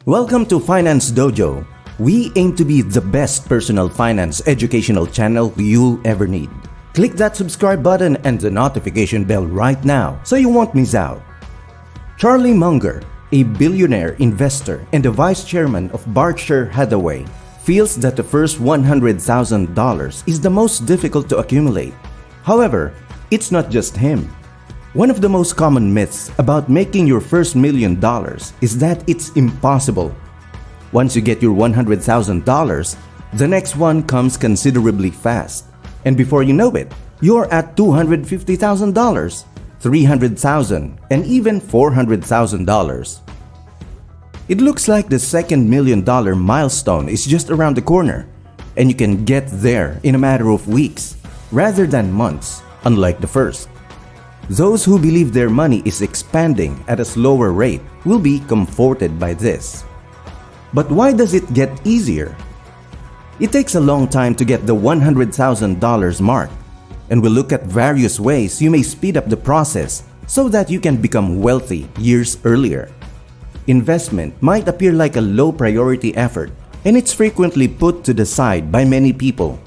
Welcome to Finance Dojo. We aim to be the best personal finance educational channel you'll ever need. Click that subscribe button and the notification bell right now so you won't miss out. Charlie Munger, a billionaire investor and the vice chairman of Berkshire Hathaway, feels that the first $100,000 is the most difficult to accumulate. However, it's not just him. One of the most common myths about making your first $1 million is that it's impossible. Once you get your $100,000, the next one comes considerably fast. And before you know it, you're at $250,000, $300,000, and even $400,000. It looks like the second $1 million milestone is just around the corner, and you can get there in a matter of weeks rather than months, unlike the first. Those who believe their money is expanding at a slower rate will be comforted by this. But why does it get easier? It takes a long time to get the $100,000 mark, and we'll look at various ways you may speed up the process so that you can become wealthy years earlier. Investment might appear like a low priority effort, and it's frequently put to the side by many people.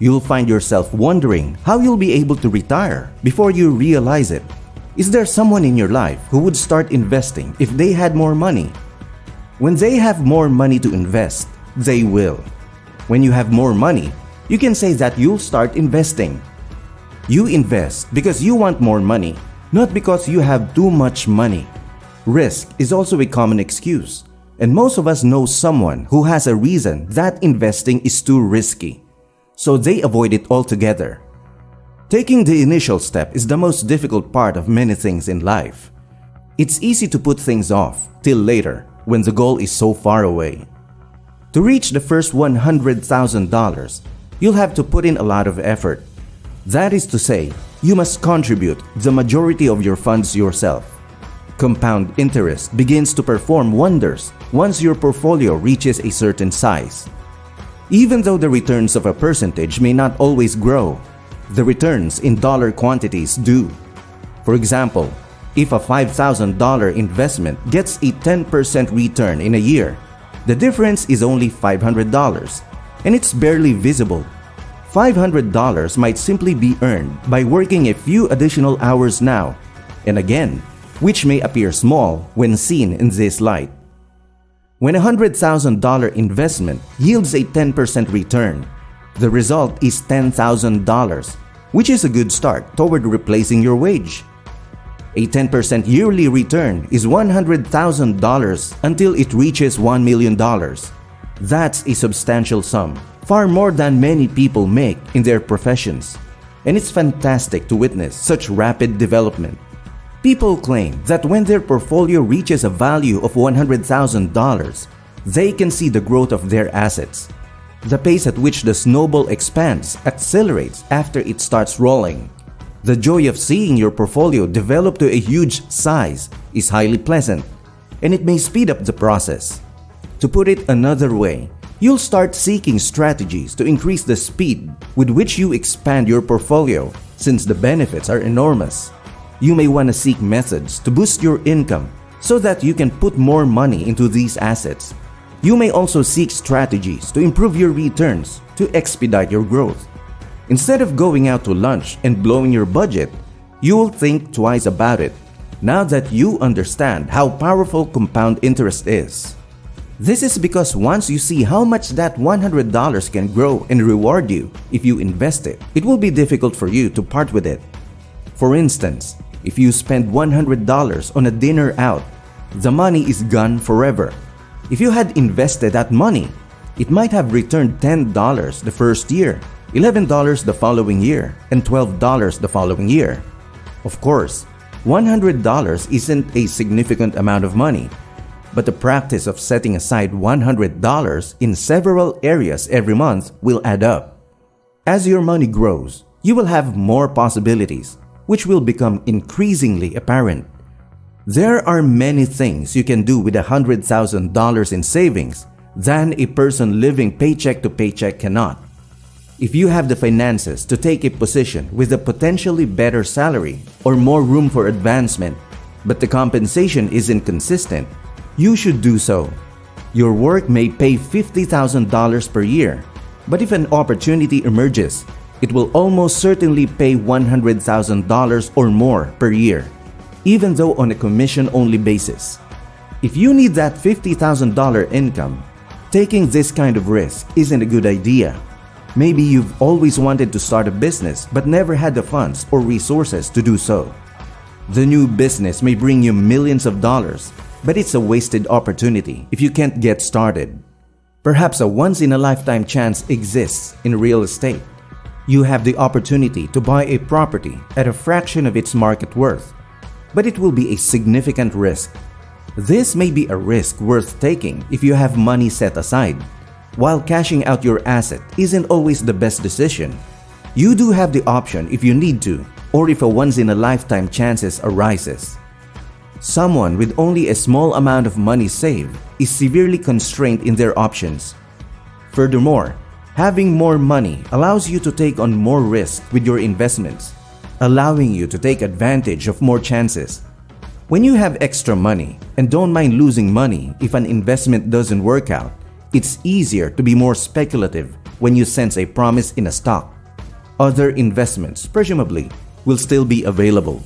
You'll find yourself wondering how you'll be able to retire before you realize it. Is there someone in your life who would start investing if they had more money? When they have more money to invest, they will. When you have more money, you can say that you'll start investing. You invest because you want more money, not because you have too much money. Risk is also a common excuse, and most of us know someone who has a reason that investing is too risky, so they avoid it altogether. Taking the initial step is the most difficult part of many things in life. It's easy to put things off till later when the goal is so far away. To reach the first $100,000, you'll have to put in a lot of effort. That is to say, you must contribute the majority of your funds yourself. Compound interest begins to perform wonders once your portfolio reaches a certain size. Even though the returns of a percentage may not always grow, the returns in dollar quantities do. For example, if a $5,000 investment gets a 10% return in a year, the difference is only $500, and it's barely visible. $500 might simply be earned by working a few additional hours now and again, which may appear small when seen in this light. When a $100,000 investment yields a 10% return, the result is $10,000, which is a good start toward replacing your wage. A 10% yearly return is $100,000 until it reaches $1 million. That's a substantial sum, far more than many people make in their professions, and it's fantastic to witness such rapid development. People claim that when their portfolio reaches a value of $100,000, they can see the growth of their assets. The pace at which the snowball expands accelerates after it starts rolling. The joy of seeing your portfolio develop to a huge size is highly pleasant, and it may speed up the process. To put it another way, you'll start seeking strategies to increase the speed with which you expand your portfolio, since the benefits are enormous. You may want to seek methods to boost your income so that you can put more money into these assets. You may also seek strategies to improve your returns to expedite your growth. Instead of going out to lunch and blowing your budget, you will think twice about it now that you understand how powerful compound interest is. This is because once you see how much that $100 can grow and reward you if you invest it, it will be difficult for you to part with it. For instance, if you spend $100 on a dinner out, the money is gone forever. If you had invested that money, it might have returned $10 the first year, $11 the following year, and $12 the following year. Of course, $100 isn't a significant amount of money, but the practice of setting aside $100 in several areas every month will add up. As your money grows, you will have more possibilities, which will become increasingly apparent. There are many things you can do with $100,000 in savings than a person living paycheck to paycheck cannot. If you have the finances to take a position with a potentially better salary or more room for advancement, but the compensation isn't consistent, you should do so. Your work may pay $50,000 per year, but if an opportunity emerges, it will almost certainly pay $100,000 or more per year, even though on a commission-only basis. If you need that $50,000 income, taking this kind of risk isn't a good idea. Maybe you've always wanted to start a business but never had the funds or resources to do so. The new business may bring you millions of dollars, but it's a wasted opportunity if you can't get started. Perhaps a once-in-a-lifetime chance exists in real estate. You have the opportunity to buy a property at a fraction of its market worth, but it will be a significant risk. This may be a risk worth taking if you have money set aside. While cashing out your asset isn't always the best decision, you do have the option if you need to, or if a once-in-a-lifetime chances arises. Someone with only a small amount of money saved is severely constrained in their options. Furthermore, having more money allows you to take on more risk with your investments, allowing you to take advantage of more chances. When you have extra money and don't mind losing money if an investment doesn't work out, it's easier to be more speculative when you sense a promise in a stock. Other investments, presumably, will still be available.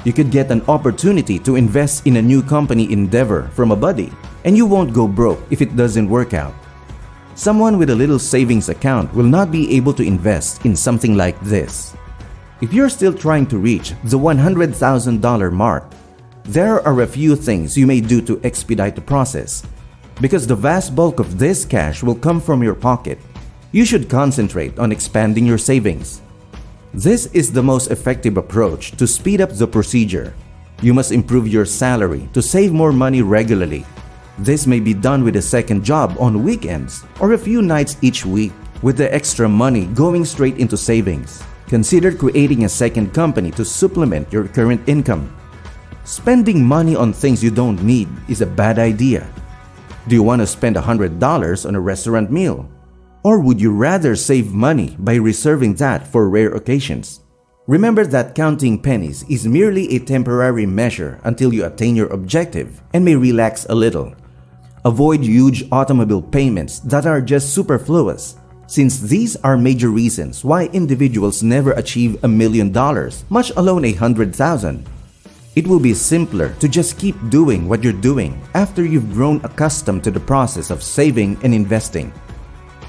You could get an opportunity to invest in a new company endeavor from a buddy, and you won't go broke if it doesn't work out. Someone with a little savings account will not be able to invest in something like this. If you're still trying to reach the $100,000 mark, there are a few things you may do to expedite the process. Because the vast bulk of this cash will come from your pocket, you should concentrate on expanding your savings. This is the most effective approach to speed up the procedure. You must improve your salary to save more money regularly. This may be done with a second job on weekends or a few nights each week, with the extra money going straight into savings. Consider creating a second company to supplement your current income. Spending money on things you don't need is a bad idea. Do you want to spend $100 on a restaurant meal? Or would you rather save money by reserving that for rare occasions? Remember that counting pennies is merely a temporary measure until you attain your objective and may relax a little. Avoid huge automobile payments that are just superfluous, since these are major reasons why individuals never achieve $1 million, much alone $100,000. It will be simpler to just keep doing what you're doing after you've grown accustomed to the process of saving and investing.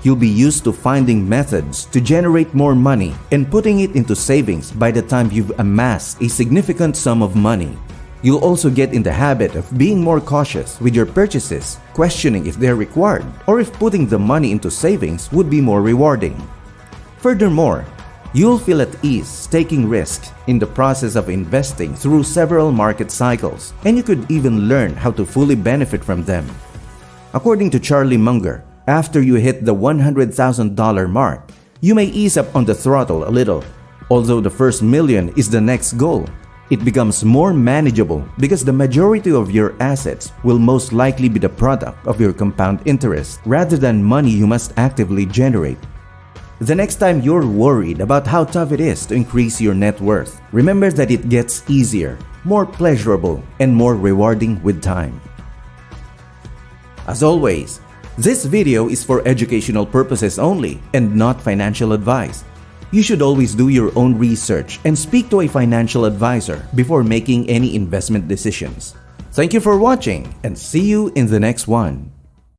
You'll be used to finding methods to generate more money and putting it into savings by the time you've amassed a significant sum of money. You'll also get in the habit of being more cautious with your purchases, questioning if they're required or if putting the money into savings would be more rewarding. Furthermore, you'll feel at ease taking risks in the process of investing through several market cycles, and you could even learn how to fully benefit from them. According to Charlie Munger, after you hit the $100,000 mark, you may ease up on the throttle a little. Although the first million is the next goal, it becomes more manageable because the majority of your assets will most likely be the product of your compound interest rather than money you must actively generate. The next time you're worried about how tough it is to increase your net worth, remember that it gets easier, more pleasurable, and more rewarding with time. As always, this video is for educational purposes only and not financial advice. You should always do your own research and speak to a financial advisor before making any investment decisions. Thank you for watching and see you in the next one.